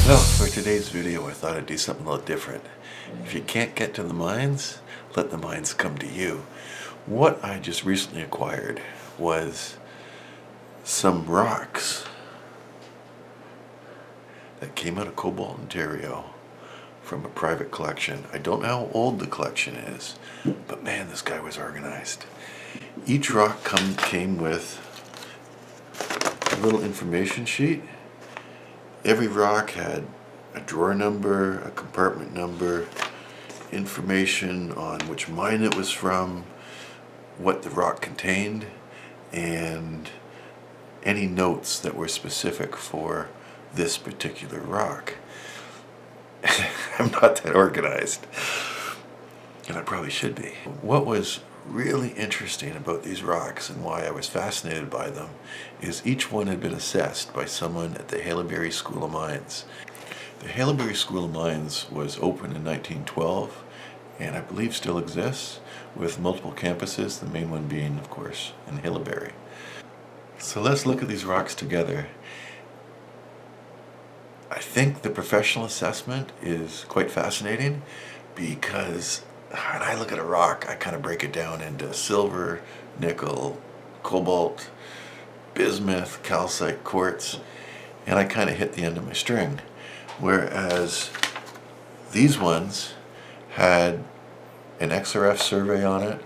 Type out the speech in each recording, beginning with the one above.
Well, for today's video, I thought I'd do something a little different. If you can't get to the mines, let the mines come to you. What I just recently acquired was some rocks that came out of Cobalt Ontario from a private collection. I don't know how old the collection is, but man, this guy was organized. Each rock came with a little information sheet. Every rock had a drawer number, a compartment number, information on which mine it was from, what the rock contained, and any notes that were specific for this particular rock. I'm not that organized, and I probably should be. What was really interesting about these rocks and why I was fascinated by them is each one had been assessed by someone at the Haileybury School of Mines. The Haileybury School of Mines was opened in 1912 and I believe still exists, with multiple campuses, the main one being, of course, in Haileybury. So let's look at these rocks together. I think the professional assessment is quite fascinating because when I look at a rock, I kind of break it down into silver, nickel, cobalt, bismuth, calcite, quartz, and I kind of hit the end of my string. Whereas these ones had an XRF survey on it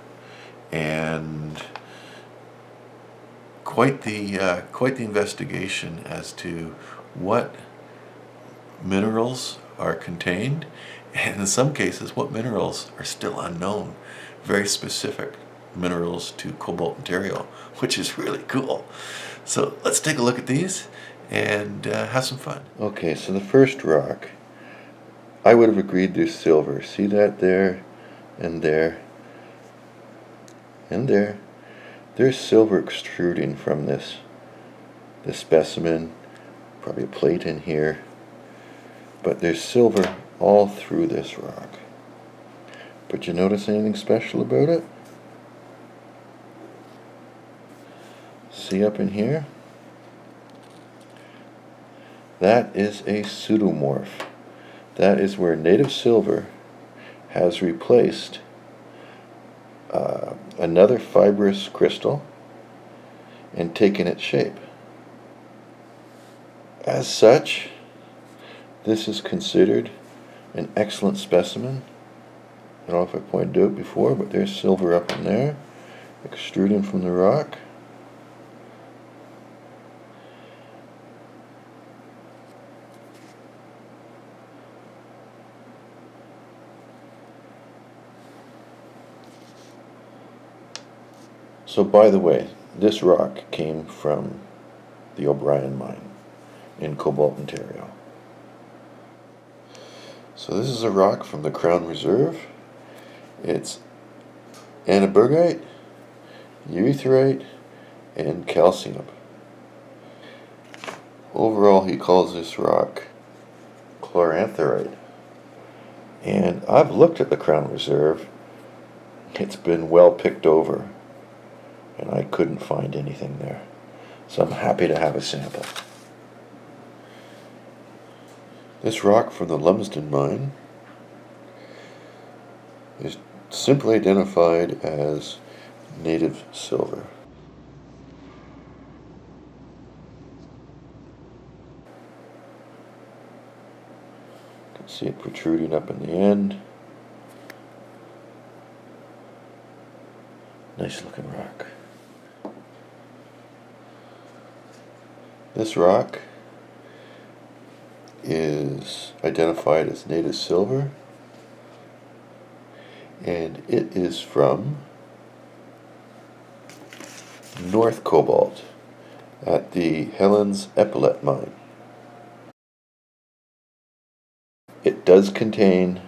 and quite the investigation as to what minerals are contained, and in some cases what minerals are still unknown. Very specific minerals to Cobalt Ontario, which is really cool. So let's take a look at these and have some fun. Okay, so the first rock, I would have agreed there's silver. See that there and there and there? There's silver extruding from this specimen. Probably a plate in here. But there's silver all through this rock. But you notice anything special about it? See up in here? That is a pseudomorph. That is where native silver has replaced another fibrous crystal and taken its shape. As such, this is considered an excellent specimen. I don't know if I pointed out before, but there's silver up in there, extruding from the rock. So by the way, this rock came from the O'Brien mine in Cobalt, Ontario. So this is a rock from the Crown Reserve. It's anabergite, urethorite, and calcium. Overall, he calls this rock chlorantharite. And I've looked at the Crown Reserve. It's been well picked over, and I couldn't find anything there. So I'm happy to have a sample. This rock from the Lumsden mine is simply identified as native silver. You can see it protruding up in the end. Nice looking rock. This rock is identified as native silver, and it is from North Cobalt at the Helens Epaulet mine. It does contain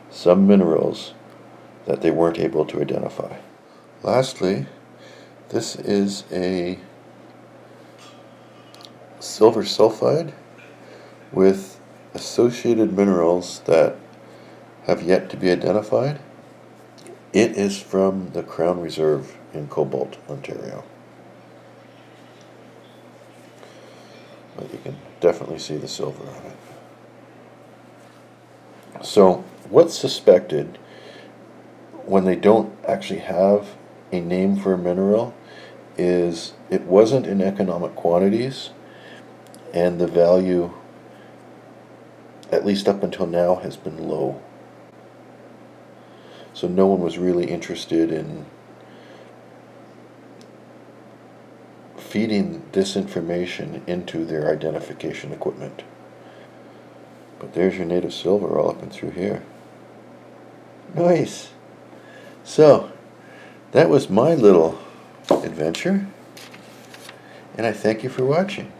some minerals that they weren't able to identify. Lastly, this is a silver sulfide with associated minerals that have yet to be identified. It is from the Crown Reserve in Cobalt, Ontario. But you can definitely see the silver on it. So what's suspected when they don't actually have a name for a mineral is it wasn't in economic quantities, and the value, at least up until now, has been low. So no one was really interested in feeding this information into their identification equipment. But there's your native silver all up and through here. Nice. So that was my little adventure, and I thank you for watching.